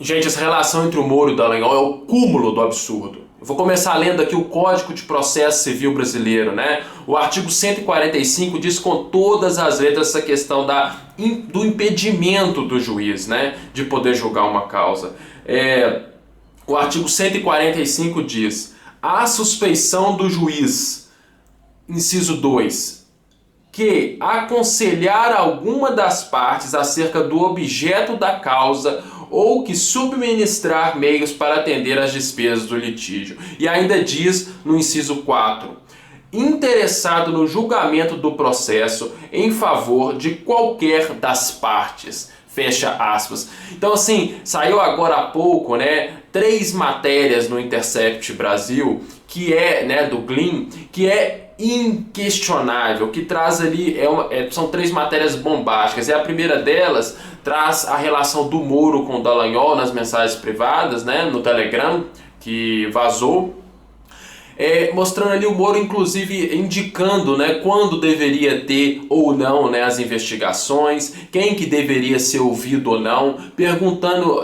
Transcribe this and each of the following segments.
Gente, essa relação entre o Moro e o Dallagnol é o cúmulo do absurdo. Eu vou começar lendo aqui o Código de Processo Civil Brasileiro, né? O artigo 145 diz com todas as letras essa questão do impedimento do juiz, né, de poder julgar uma causa. O artigo 145 diz: a suspeição do juiz, inciso 2, que aconselhar alguma das partes acerca do objeto da causa ou que subministrar meios para atender às despesas do litígio. E ainda diz no inciso 4, interessado no julgamento do processo em favor de qualquer das partes. Fecha aspas. Então, assim, saiu agora há pouco, né, 3 matérias no Intercept Brasil, que é, né, do Gleam, que é inquestionável, que traz ali, são 3 matérias bombásticas. E a primeira delas traz a relação do Moro com o Dallagnol nas mensagens privadas, né, no Telegram, que vazou. Mostrando ali o Moro, inclusive, indicando, né, quando deveria ter ou não, né, as investigações, quem que deveria ser ouvido ou não, perguntando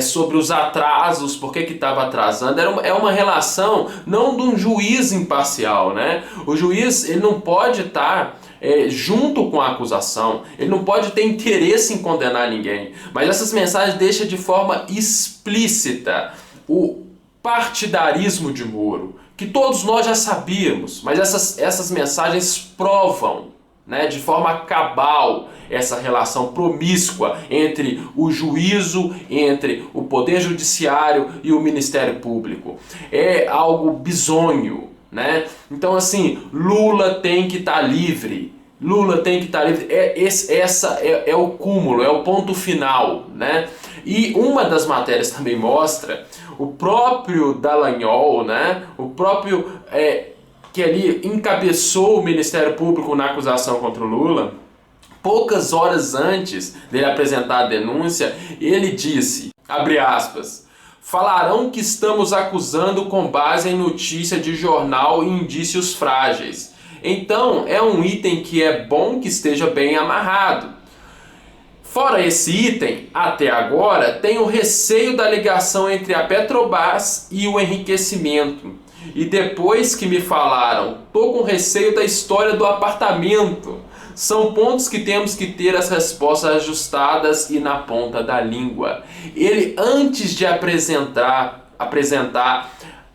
sobre os atrasos, por que estava atrasando. É uma relação não de um juiz imparcial, né? O juiz, ele não pode estar junto com a acusação, ele não pode ter interesse em condenar ninguém, mas essas mensagens deixam de forma explícita o partidarismo de Moro, que todos nós já sabíamos, mas essas mensagens provam, né, de forma cabal essa relação promíscua entre o juízo, entre o Poder Judiciário e o Ministério Público. É algo bizonho, né? Então, assim, Lula tem que estar livre. Lula tem que estar livre. Essa é o cúmulo, é o ponto final, né? E uma das matérias também mostra o próprio Dallagnol, né? O próprio que ali encabeçou o Ministério Público na acusação contra o Lula. Poucas horas antes dele apresentar a denúncia, ele disse, abre aspas, falarão que estamos acusando com base em notícia de jornal e indícios frágeis. Então, é um item que é bom que esteja bem amarrado. Fora esse item, até agora, tem o receio da ligação entre a Petrobras e o enriquecimento. E depois que me falaram, tô com receio da história do apartamento. São pontos que temos que ter as respostas ajustadas e na ponta da língua. Ele, antes de apresentar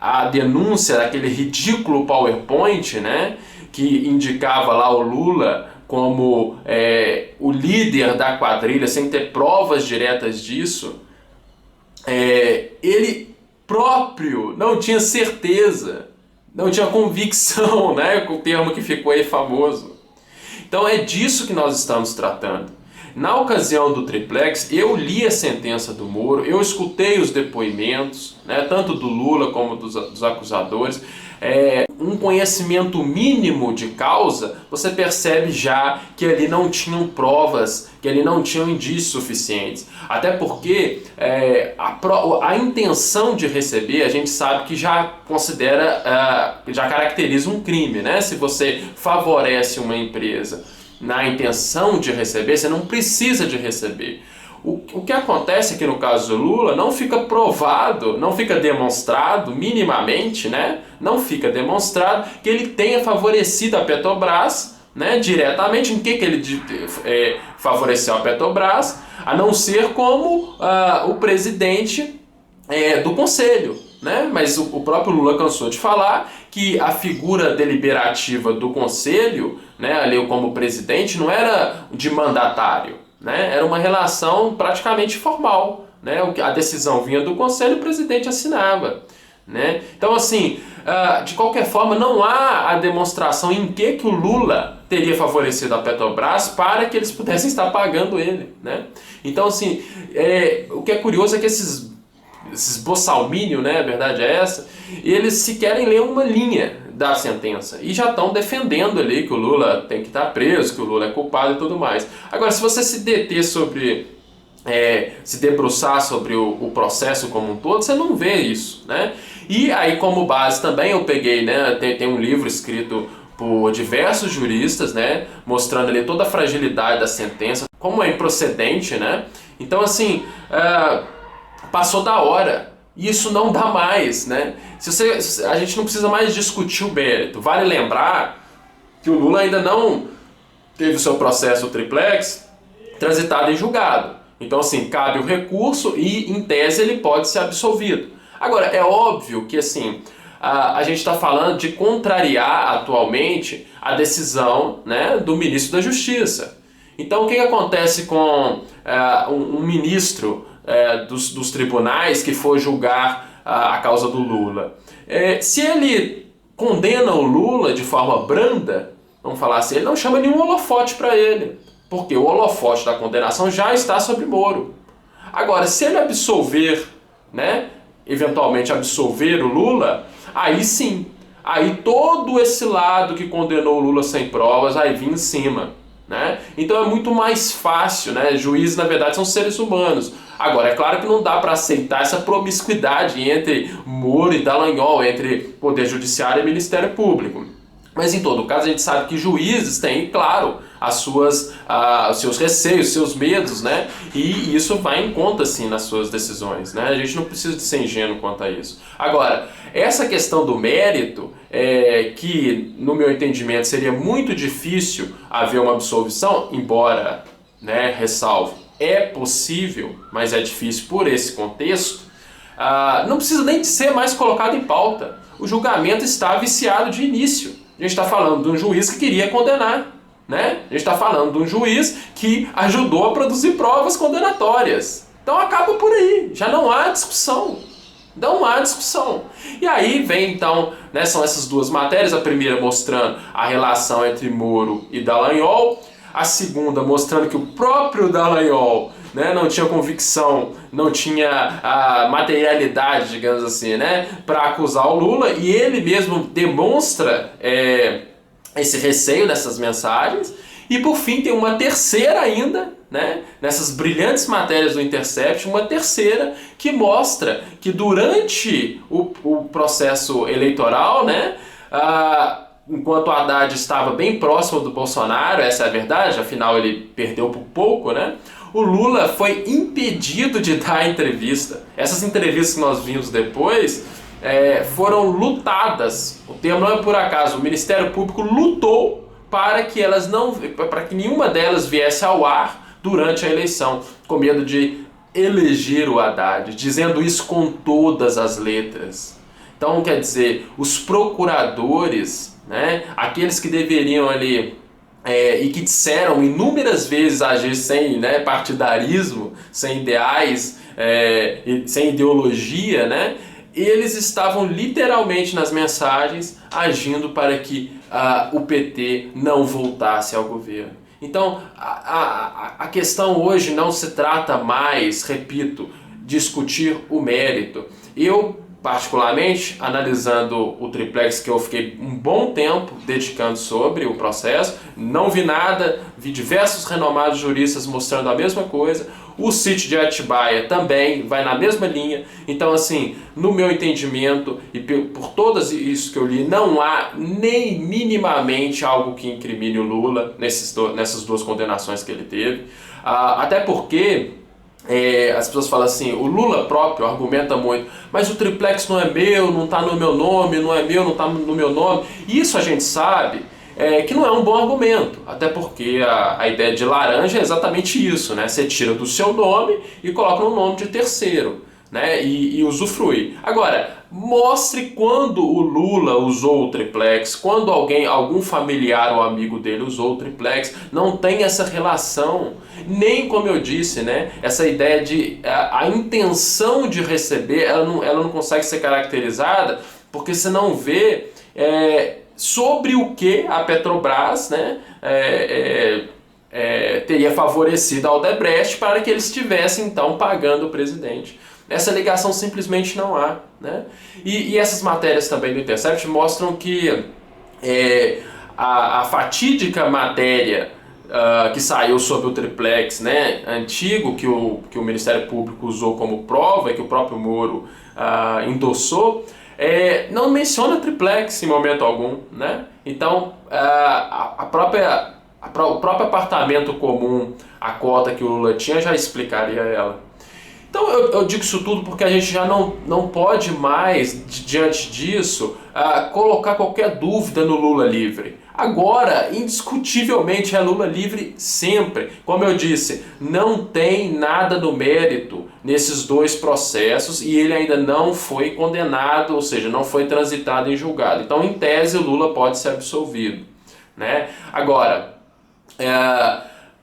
a denúncia daquele ridículo PowerPoint, né, que indicava lá o Lula como o líder da quadrilha, sem ter provas diretas disso, ele próprio não tinha certeza, não tinha convicção, né, com o termo que ficou aí famoso. Então é disso que nós estamos tratando. Na ocasião do triplex, eu li a sentença do Moro, eu escutei os depoimentos, né, tanto do Lula como dos acusadores. Um conhecimento mínimo de causa, você percebe já que ali não tinham provas, que ali não tinham indícios suficientes. Até porque a intenção de receber, a gente sabe que já já caracteriza um crime, né? Se você favorece uma empresa na intenção de receber, você não precisa de receber. O que acontece aqui no caso do Lula não fica provado, não fica demonstrado minimamente, né? Não fica demonstrado que ele tenha favorecido a Petrobras, né, diretamente. Em que ele favoreceu a Petrobras, a não ser como o presidente do conselho, né? Mas o próprio Lula cansou de falar que a figura deliberativa do conselho, né, ali como presidente, não era de mandatário, né? Era uma relação praticamente formal, né? A decisão vinha do conselho e o presidente assinava, né? Então, assim, de qualquer forma, não há a demonstração em que o Lula teria favorecido a Petrobras para que eles pudessem estar pagando ele, né? Então, assim, o que é curioso é que esses boçalmínio, né, a verdade é essa, eles se querem ler uma linha da sentença e já estão defendendo ali que o Lula tem que estar preso, que o Lula é culpado e tudo mais. Agora, se você se deter sobre, se debruçar sobre o processo como um todo, você não vê isso, né? E aí, como base também, eu peguei, né, tem um livro escrito por diversos juristas, né, mostrando ali toda a fragilidade da sentença, como é improcedente, né? Então, assim, passou da hora. Isso não dá mais, né? A gente não precisa mais discutir o mérito. Vale lembrar que o Lula ainda não teve o seu processo triplex transitado em julgado. Então, assim, cabe o recurso e, em tese, ele pode ser absolvido. Agora, é óbvio que, assim, a gente está falando de contrariar atualmente a decisão, né, do ministro da Justiça. Então, o que acontece com um ministro dos tribunais que for julgar a causa do Lula? Se ele condena o Lula de forma branda, vamos falar assim, ele não chama nenhum holofote para ele, porque o holofote da condenação já está sobre Moro. Agora, se ele absolver, né, eventualmente absolver o Lula, aí sim, aí todo esse lado que condenou o Lula sem provas vai vir em cima, né? Então é muito mais fácil, né? Juízes, na verdade, são seres humanos. Agora, é claro que não dá para aceitar essa promiscuidade entre Moro e Dallagnol, entre Poder Judiciário e Ministério Público. Mas em todo caso a gente sabe que juízes têm, claro, os seus receios, seus medos, né? E isso vai em conta, sim, nas suas decisões, né? A gente não precisa de ser ingênuo quanto a isso. Agora, essa questão do mérito, que no meu entendimento seria muito difícil haver uma absolvição, embora, né, ressalvo, é possível, mas é difícil por esse contexto, não precisa nem de ser mais colocado em pauta. O julgamento está viciado de início. A gente está falando de um juiz que queria condenar, né? A gente está falando de um juiz que ajudou a produzir provas condenatórias. Então acaba por aí, já não há discussão. Não há discussão. E aí vem então, né, são essas duas matérias, a primeira mostrando a relação entre Moro e Dallagnol, a segunda mostrando que o próprio Dallagnol, né, não tinha convicção, não tinha a materialidade, digamos assim, né, para acusar o Lula, e ele mesmo demonstra esse receio dessas mensagens. E por fim tem uma terceira ainda, né, nessas brilhantes matérias do Intercept, uma terceira que mostra que durante o processo eleitoral, né, enquanto o Haddad estava bem próximo do Bolsonaro, essa é a verdade, afinal ele perdeu por pouco, né? O Lula foi impedido de dar entrevista. Essas entrevistas que nós vimos depois foram lutadas. O termo não é por acaso. O Ministério Público lutou para que nenhuma delas viesse ao ar durante a eleição, com medo de eleger o Haddad, dizendo isso com todas as letras. Então, quer dizer, os procuradores, né, aqueles que deveriam ali e que disseram inúmeras vezes agir sem, né, partidarismo, sem ideais, sem ideologia, né, eles estavam literalmente nas mensagens agindo para que o PT não voltasse ao governo. Então, a questão hoje não se trata mais, repito, discutir o mérito. Eu, particularmente, analisando o triplex, que eu fiquei um bom tempo dedicando sobre o processo, não vi nada, vi diversos renomados juristas mostrando a mesma coisa. O sítio de Atibaia também vai na mesma linha. Então, assim, no meu entendimento e por todas isso que eu li, não há nem minimamente algo que incrimine o Lula nessas duas condenações que ele teve. Até porque as pessoas falam assim, o Lula próprio argumenta muito, mas o triplex não é meu, não está no meu nome, não é meu, não está no meu nome. Isso a gente sabe que não é um bom argumento, até porque a ideia de laranja é exatamente isso, né? Você tira do seu nome e coloca no nome de terceiro, né? E usufrui. Agora, mostre quando o Lula usou o triplex, quando algum familiar ou amigo dele usou o triplex. Não tem essa relação, nem, como eu disse, né, essa ideia de a intenção de receber, ela não consegue ser caracterizada, porque você não vê sobre o que a Petrobras, né, teria favorecido a Odebrecht para que eles estivessem então pagando o presidente. Essa ligação simplesmente não há, né? E essas matérias também do Intercept mostram que a fatídica matéria que saiu sobre o triplex, né, antigo, que o Ministério Público usou como prova e que o próprio Moro endossou, não menciona triplex em momento algum, né? Então, o próprio apartamento comum, a cota que o Lula tinha, já explicaria ela. Então eu digo isso tudo porque a gente já não pode mais, diante disso, colocar qualquer dúvida no Lula livre. Agora, indiscutivelmente, é Lula livre sempre. Como eu disse, não tem nada do mérito nesses dois processos e ele ainda não foi condenado, ou seja, não foi transitado em julgado. Então, em tese, o Lula pode ser absolvido, né? Agora,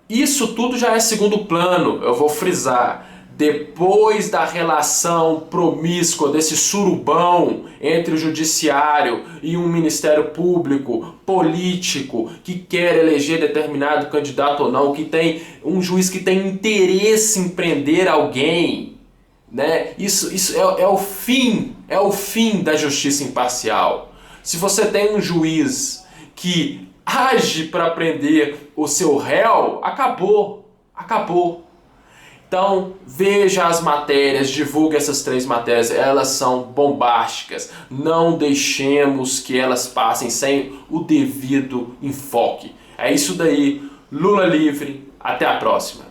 isso tudo já é segundo plano, eu vou frisar. Depois da relação promíscua, desse surubão entre o judiciário e um ministério público político que quer eleger determinado candidato ou não, que tem um juiz que tem interesse em prender alguém, né? Isso é o fim da justiça imparcial. Se você tem um juiz que age para prender o seu réu, acabou. Então, veja as matérias, divulgue essas 3 matérias, elas são bombásticas. Não deixemos que elas passem sem o devido enfoque. É isso daí, Lula livre, até a próxima.